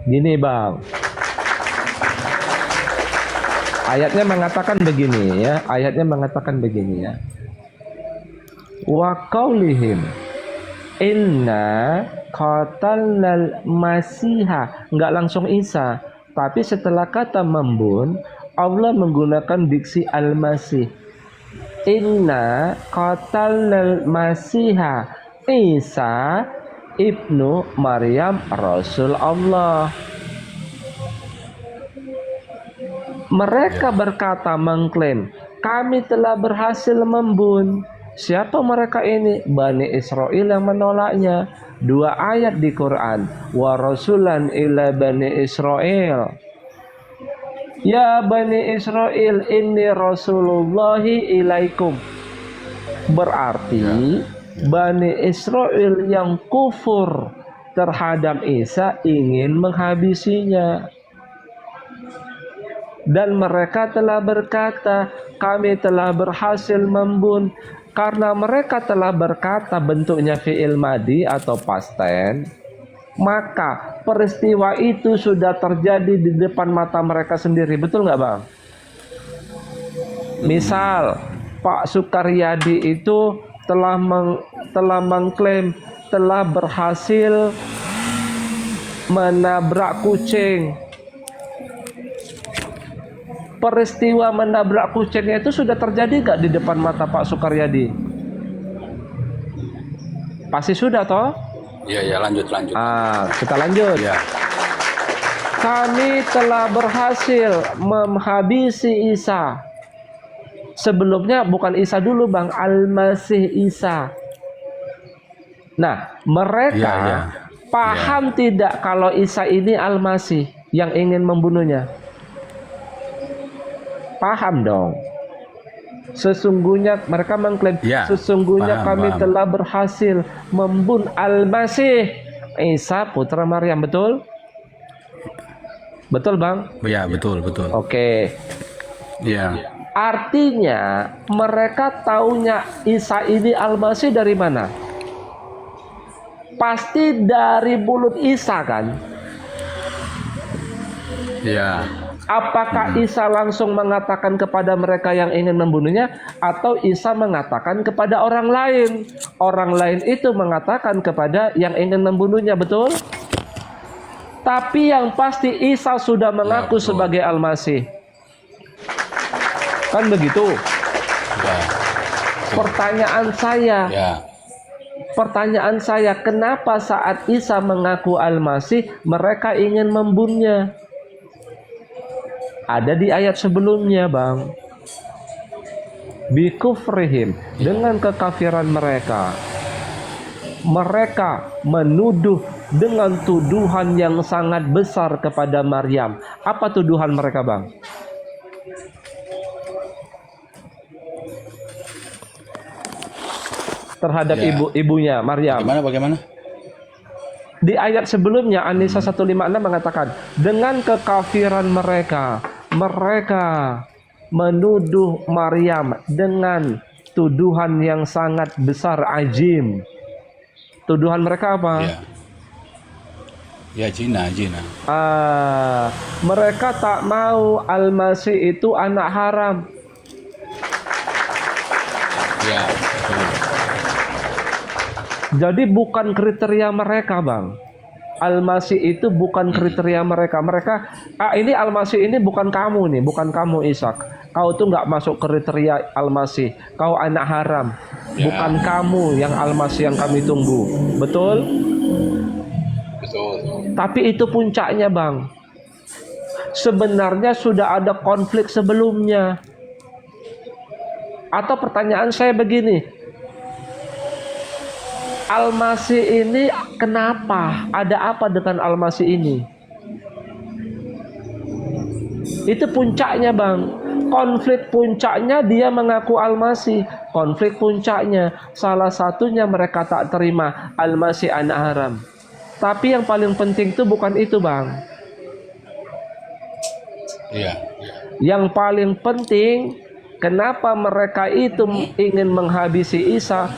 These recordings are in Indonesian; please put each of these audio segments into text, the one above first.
Gini bang, ayatnya mengatakan begini ya. Ayatnya mengatakan begini ya. Wa qaulihim inna qatalnal masiha, nggak langsung Isa, tapi setelah kata membun Allah menggunakan diksi al-masih. Inna qatalnal masiha Isa ibnu Maryam Rasul Allah. Mereka berkata, mengklaim, kami telah berhasil membun. Siapa mereka ini? Bani Israel yang menolaknya. 2 ayat di Quran. Wa rasulan ila Bani Israel. Ya Bani Israel, inni rasulullahi ilaikum. Berarti Bani Israel yang kufur terhadap Isa ingin menghabisinya. Dan mereka telah berkata, kami telah berhasil membun. Karena mereka telah berkata bentuknya fi'il madi atau past tense, maka peristiwa itu sudah terjadi di depan mata mereka sendiri. Betul nggak bang? Misal Pak Sukaryadi itu telah mengklaim telah berhasil menabrak kucing. Peristiwa menabrak kucingnya itu sudah terjadi nggak di depan mata Pak Sukaryadi? Pasti sudah toh? Iya, lanjut. Kita lanjut. Ya. Kami telah berhasil menghabisi Isa. Sebelumnya bukan Isa dulu bang, Al-Masih Isa. Nah, mereka paham tidak kalau Isa ini Al-Masih yang ingin membunuhnya? Paham dong. Sesungguhnya mereka mengklaim sesungguhnya kami telah berhasil membunuh Al-Masih Isa putra Maryam. Betul? Betul bang? Ya, betul. Oke. Ya. Artinya mereka taunya Isa ini Al-Masih dari mana? Pasti dari mulut Isa kan? Ya. Apakah Isa langsung mengatakan kepada mereka yang ingin membunuhnya, atau Isa mengatakan kepada orang lain? Orang lain itu mengatakan kepada yang ingin membunuhnya, betul? Tapi yang pasti Isa sudah mengaku sebagai Al-Masih. Kan begitu? Ya. Pertanyaan saya, kenapa saat Isa mengaku Al-Masih mereka ingin membunuhnya? Ada di ayat sebelumnya bang. Bikufrihim, dengan kekafiran mereka. Mereka menuduh dengan tuduhan yang sangat besar kepada Maryam. Apa tuduhan mereka bang? Terhadap ibunya Maryam. Bagaimana? Di ayat sebelumnya An-Nisa 156 mengatakan, dengan kekafiran mereka menuduh Maryam dengan tuduhan yang sangat besar, ajim. Tuduhan mereka apa? Ya, zina. Mereka tak mau Al-Masih itu anak haram. Ya. Jadi bukan kriteria mereka bang. Al-Masih itu bukan kriteria mereka. Ini Al-Masih ini bukan kamu nih, bukan kamu Ishak. Kau tuh nggak masuk kriteria Al-Masih. Kau anak haram. Bukan kamu yang Al-Masih yang kami tunggu. Betul? Betul. Tapi itu puncaknya bang. Sebenarnya sudah ada konflik sebelumnya. Atau pertanyaan saya begini, Al-Masih ini kenapa? Ada apa dengan Al-Masih ini? Itu puncaknya bang. Konflik puncaknya dia mengaku Al-Masih. Konflik puncaknya salah satunya mereka tak terima Al-Masih anak haram. Tapi yang paling penting itu bukan itu bang. Iya. Yang paling penting, kenapa mereka itu ingin menghabisi Isa?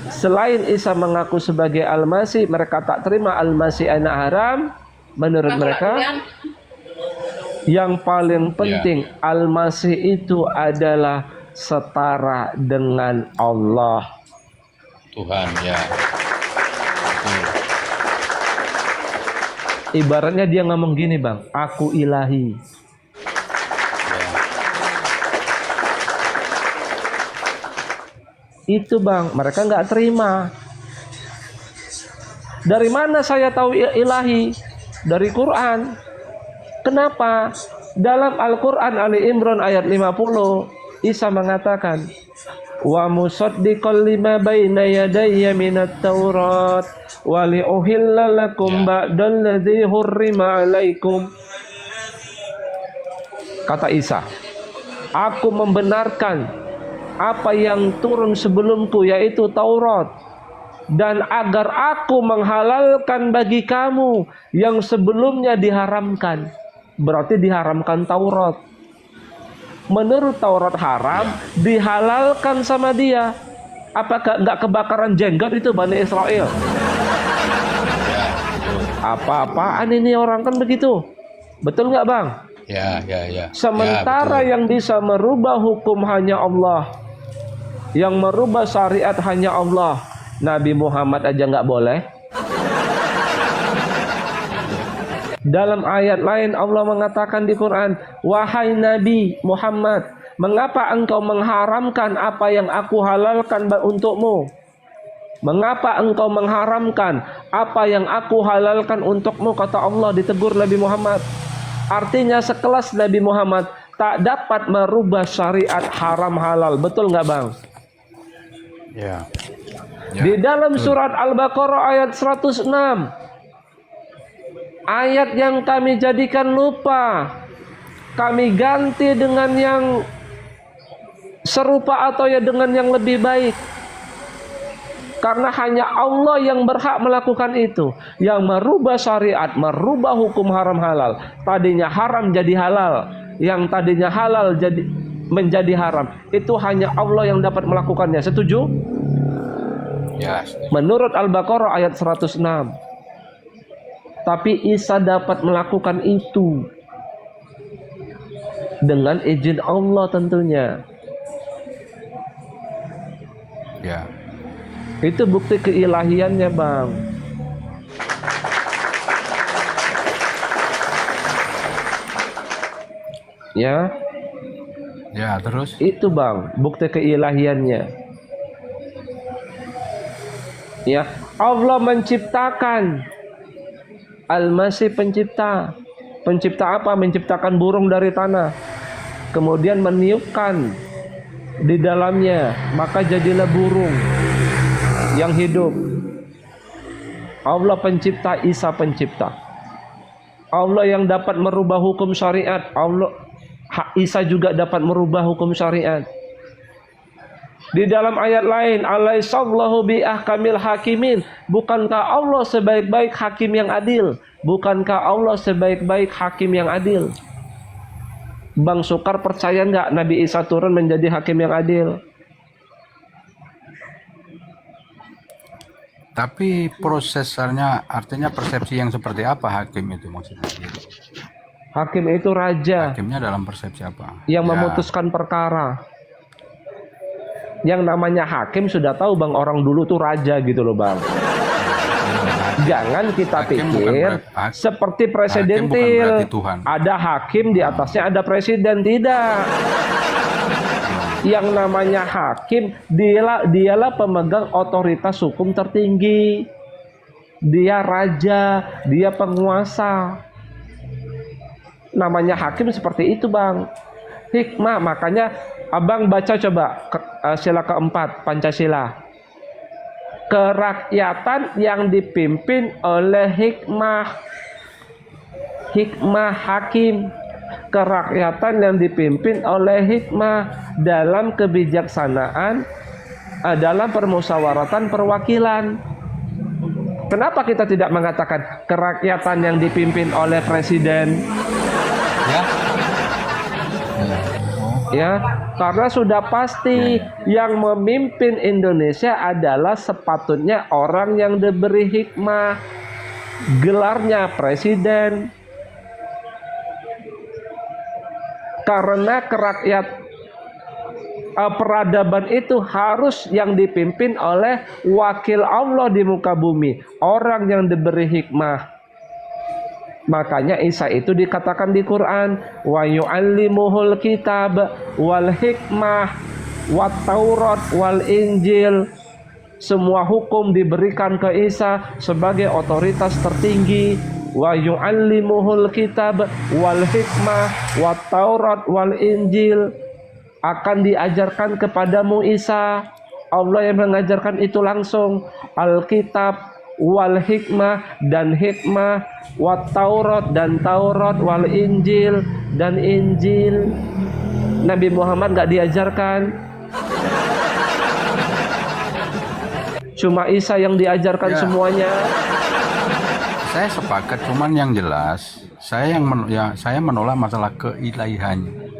Selain Isa mengaku sebagai Al-Masih, mereka tak terima Al-Masih anak haram. Menurut mereka yang paling penting Al-Masih itu adalah setara dengan Allah. Tuhan, ya. Betul. Ibaratnya dia ngomong gini bang, aku ilahi. Ya. Itu bang, mereka nggak terima. Dari mana saya tahu ilahi? Dari Quran. Kenapa? Dalam Al-Quran Ali Imran ayat 50, Isa mengatakan, wa musaddiqan lima baina yadayya minat taurat wa liuhilla lakum ba'dalladzi hurrima alaikum. Kata Isa, aku membenarkan apa yang turun sebelumku, yaitu Taurat, dan agar aku menghalalkan bagi kamu yang sebelumnya diharamkan. Berarti diharamkan Taurat. Menurut Taurat haram, dihalalkan sama dia. Apakah nggak kebakaran jenggot itu Bani Israel? Apa-apaan ini orang kan begitu. Betul nggak bang? Ya. Sementara yang bisa merubah hukum hanya Allah, yang merubah syariat hanya Allah. Nabi Muhammad aja nggak boleh. Dalam ayat lain Allah mengatakan di Quran, wahai Nabi Muhammad, mengapa engkau mengharamkan apa yang aku halalkan untukmu? Mengapa engkau mengharamkan apa yang aku halalkan untukmu? Kata Allah, ditegur Nabi Muhammad. Artinya sekelas Nabi Muhammad tak dapat merubah syariat haram halal. Betul nggak bang? Ya. Di dalam surat Al-Baqarah ayat 106, ayat yang kami jadikan lupa, kami ganti dengan yang serupa atau ya dengan yang lebih baik. Karena hanya Allah yang berhak melakukan itu, yang merubah syariat, merubah hukum haram halal. Tadinya haram jadi halal, yang tadinya halal jadi menjadi haram. Itu hanya Allah yang dapat melakukannya. Setuju? Ya. Menurut Al-Baqarah ayat 106. Tapi Isa dapat melakukan itu dengan izin Allah tentunya. Ya. Itu bukti keilahiannya bang. Ya. Ya, terus? Itu bang, bukti keilahiannya. Ya, Allah menciptakan. Al-Masih pencipta. Pencipta apa? Menciptakan burung dari tanah. Kemudian meniupkan di dalamnya, maka jadilah burung yang hidup. Allah pencipta, Isa pencipta. Allah yang dapat merubah hukum syariat. Isa juga dapat merubah hukum syariat. Di dalam ayat lain, alaihissallahu bi ahkamil hakimin. Bukankah Allah sebaik-baik hakim yang adil? Bukankah Allah sebaik-baik hakim yang adil? Bang Sukar percaya nggak Nabi Isa turun menjadi hakim yang adil? Tapi prosesnya, artinya persepsi yang seperti apa hakim itu maksudnya? Hakim itu raja. Hakimnya dalam persepsi apa? Yang memutuskan perkara. Yang namanya hakim sudah tahu bang, orang dulu tuh raja gitu loh bang. Jangan kita pikir seperti presidentil, ada hakim di atasnya ada presiden. Tidak. Yang namanya hakim dialah pemegang otoritas hukum tertinggi. Dia raja, dia penguasa. Namanya hakim seperti itu bang. Hikmah, makanya abang baca coba sila keempat Pancasila. Kerakyatan yang dipimpin oleh hikmah. Hikmah hakim. Kerakyatan yang dipimpin oleh hikmah dalam kebijaksanaan, dalam permusyawaratan perwakilan. Kenapa kita tidak mengatakan kerakyatan yang dipimpin oleh presiden? Ya, karena sudah pasti yang memimpin Indonesia adalah sepatutnya orang yang diberi hikmah, gelarnya presiden. Karena peradaban itu harus yang dipimpin oleh wakil Allah di muka bumi, orang yang diberi hikmah. Makanya Isa itu dikatakan di Quran, wa yu'allimuhul kitab wal hikmah wat taurat wal injil. Semua hukum diberikan ke Isa sebagai otoritas tertinggi. Wa yu'allimuhul kitab wal hikmah wat taurat wal injil. Akan diajarkan kepadamu Isa. Allah yang mengajarkan itu langsung. Alkitab wal hikmah dan hikmah, wat taurat dan taurat, wal injil dan injil. Nabi Muhammad gak diajarkan. Cuma Isa yang diajarkan semuanya. Saya sepakat, cuman yang jelas saya menolak masalah keilahiannya.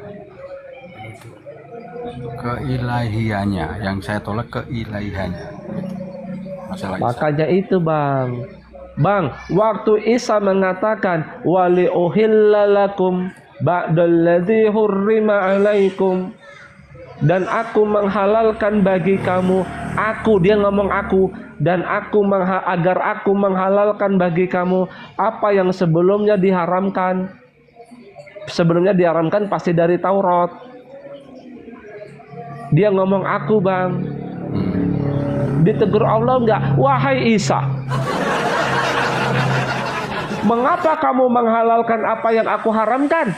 Keilahiannya yang saya tolak, keilahiannya. Masalah Isa. Makanya itu Bang, waktu Isa mengatakan wali uhillalakum ba'dalladzi hurrima alaikum, dan aku menghalalkan bagi kamu, dia ngomong aku, dan agar aku menghalalkan bagi kamu apa yang sebelumnya diharamkan. Sebelumnya diharamkan pasti dari Taurat. Dia ngomong aku, Bang. Ditegur Allah enggak? Wahai Isa, mengapa kamu menghalalkan apa yang aku haramkan?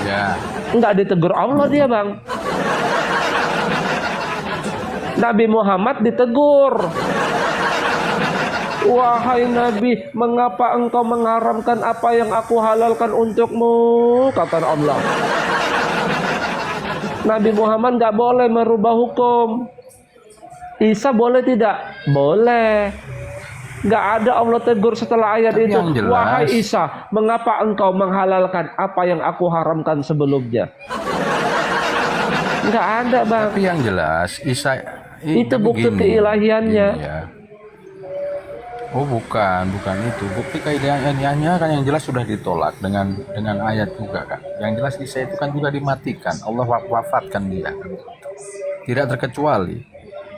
Ya. Enggak ditegur Allah dia, Bang. Nabi Muhammad ditegur. Wahai Nabi, mengapa engkau mengharamkan apa yang aku halalkan untukmu? Kata Allah. Nabi Muhammad nggak boleh merubah hukum. Isa boleh tidak? Boleh. Nggak ada Allah tegur setelah ayat itu. Wahai Isa, mengapa engkau menghalalkan apa yang aku haramkan sebelumnya? Nggak ada, Bang. Tapi yang jelas Isa itu bukti keilahiannya. Ya. Oh bukan itu. Bukti keilahiannya kan yang jelas sudah ditolak dengan ayat juga kan. Yang jelas Isa itu kan juga dimatikan. Allah wafatkan dia. Tidak terkecuali.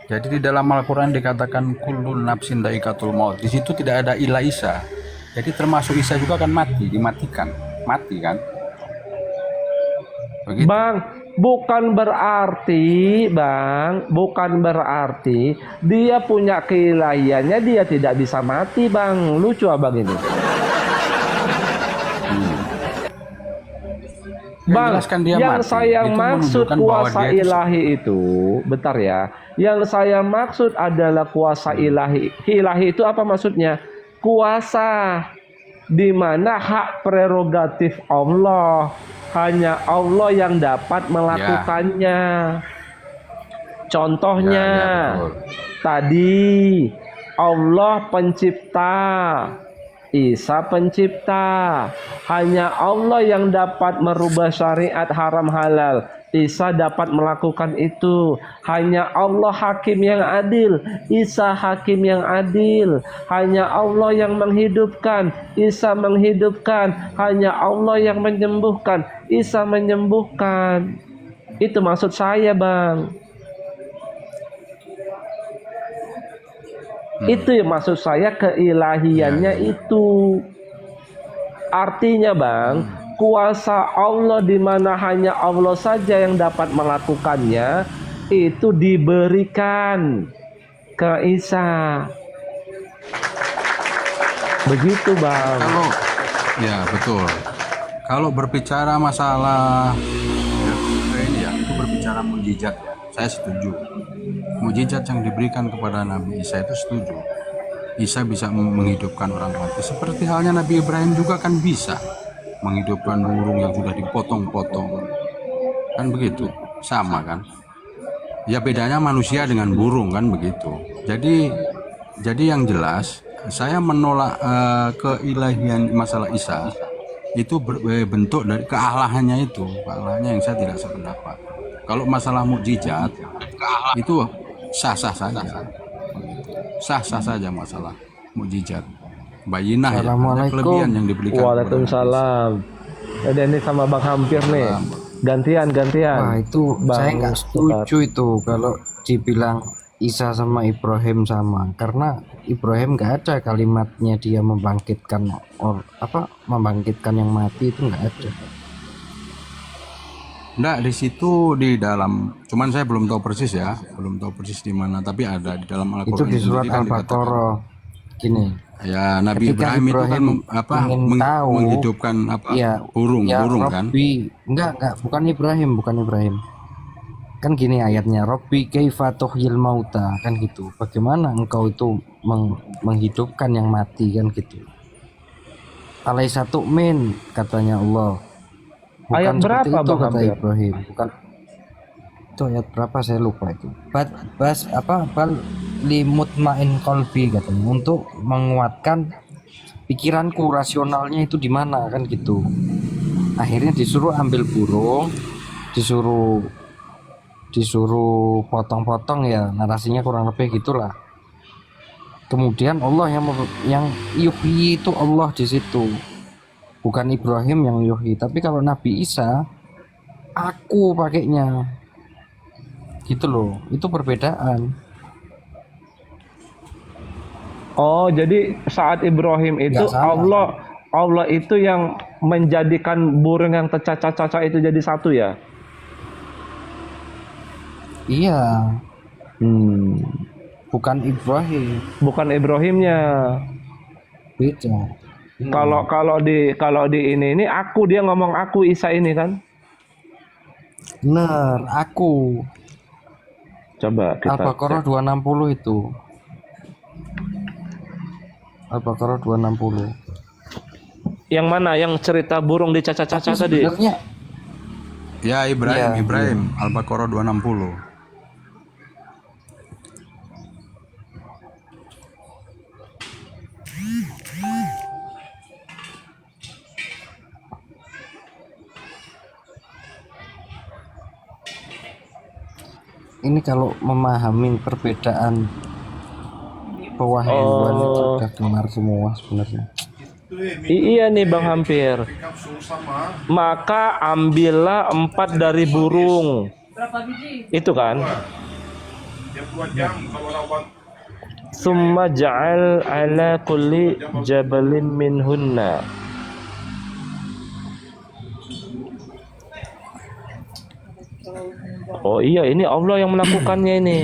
Jadi di dalam Al-Quran dikatakan kullun nafsin dha'iqatul maut. Di situ tidak ada ilah Isa. Jadi termasuk Isa juga kan dimatikan. Mati kan? Begitu. Bang, bukan berarti dia punya keilahiannya dia tidak bisa mati, Bang. Lucu Abang ini. Bang, yang saya maksud kuasa ilahi itu, bentar ya. Yang saya maksud adalah kuasa ilahi. Ilahi itu apa maksudnya? Kuasa di mana hak prerogatif Allah, hanya Allah yang dapat melakukannya. Contohnya, tadi Allah pencipta, Isa pencipta. Hanya Allah yang dapat merubah syariat haram halal. Isa dapat melakukan itu. Hanya Allah hakim yang adil. Isa hakim yang adil. Hanya Allah yang menghidupkan. Isa menghidupkan. Hanya Allah yang menyembuhkan. Isa menyembuhkan. Itu maksud saya, Bang. Itu yang maksud saya keilahiannya itu. Artinya, Bang, kuasa Allah di mana hanya Allah saja yang dapat melakukannya itu diberikan ke Isa. Begitu, Bang. Ya, betul. Kalau berbicara masalah itu berbicara mukjizat ya. Saya setuju. Mukjizat yang diberikan kepada Nabi Isa itu setuju. Isa bisa menghidupkan orang mati. Seperti halnya Nabi Ibrahim juga kan bisa menghidupkan burung yang sudah dipotong-potong. Kan begitu. Sama kan. Ya bedanya manusia dengan burung kan begitu. Jadi yang jelas saya menolak keilahian masalah Isa. Itu bentuk dari kealahannya itu. Kealahannya yang saya tidak sependapat. Kalau masalah mukjizat itu sah-sah saja. Sah-sah saja masalah mukjizat. Bayinah ya, ada Assalamualaikum. kelebihan yang diberikan. Waalaikumsalam. Jadi ini sama Bang Hampir nih. Gantian. Wah itu Bang saya nggak Ustadz. setuju itu kalau dibilang Isa sama Ibrahim sama, karena Ibrahim nggak ada kalimatnya dia membangkitkan membangkitkan yang mati, itu nggak ada. Enggak, di situ di dalam, cuman saya belum tahu persis ya, belum tahu persis di mana, tapi ada di dalam Al-Qur'an Itu di surat sendiri kan dikatakan, Al-Baqarah gini. ya Nabi Ketika Ibrahim itu kan Ibrahim ingin tahu, menghidupkan burung kan. Robbi, enggak, bukan Ibrahim. Kan gini ayatnya, Robbi kaifa tuhyil mauta, kan gitu. Bagaimana engkau itu menghidupkan yang mati, kan gitu. Alaisa tu'min, katanya Allah. Bukan Ayat seperti berapa, itu, Bang kata Hampir? Ibrahim. Bukan itu ayat berapa saya lupa itu. Bal limutmain qalbi, katanya, untuk menguatkan pikiranku, rasionalnya itu di mana, kan gitu. Akhirnya disuruh ambil burung, disuruh potong-potong, ya narasinya kurang lebih gitulah. Kemudian Allah yang yuhyi itu Allah di situ, bukan Ibrahim yang yuhyi. Tapi kalau Nabi Isa, aku pakainya gitu loh, itu perbedaan. Oh, jadi saat Ibrahim itu Nggak salah. Allah itu yang menjadikan burung yang tercacah-cacah itu jadi satu ya? Iya, bukan Ibrahim, Bukan Ibrahimnya. beda. Kalau di ini aku, dia ngomong aku Isa ini kan? Bener, aku. Coba kita Al-Baqarah 260 itu. Al-Baqarah 260. yang mana? Yang cerita burung dicacah-cacah tadi? Sebenarnya Ya Iya, Ibrahim, Al-Baqarah 260. ini kalau memahami perbedaan pewahyuan itu udah kelar semua sebenarnya. Iya nih Bang Hampir. Maka ambillah 4 dari burung. Itu kan? Summa ja'al ala kulli jabalin minhunna. Oh iya, ini Allah yang melakukannya ini.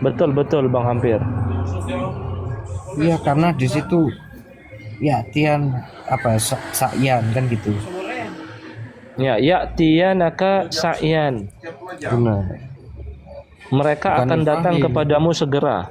Betul Bang Hampir. Iya, karena di situ ya tian sakyan kan gitu. Ya, tiyanaka sa'yan. Benar. Mereka Bukan akan datang Ibrahim. kepadamu segera.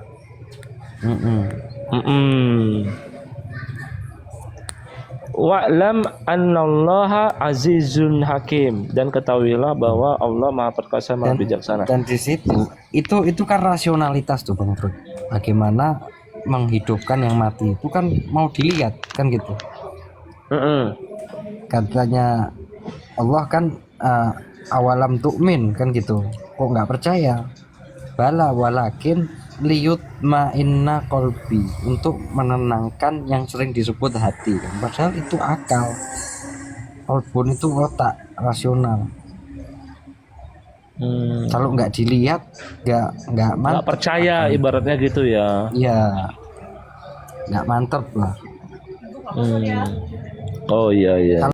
Wa'lam annallaha azizun hakim, dan ketahuilah bahwa Allah Maha Perkasa, Maha Bijaksana. Dan di situ itu kan rasionalitas tuh Bang Bro. Bagaimana menghidupkan yang mati itu kan mau dilihat kan gitu. Katanya Allah kan awalam tu'min kan gitu. Kok nggak percaya? Bala walakin liyut ma'inna kolbi, untuk menenangkan yang sering disebut hati kan. Padahal itu akal. Kolbun itu otak rasional. Kalau nggak dilihat nggak Nggak mantap. percaya ibaratnya gitu ya. Iya, nggak mantap lah. Oh iya.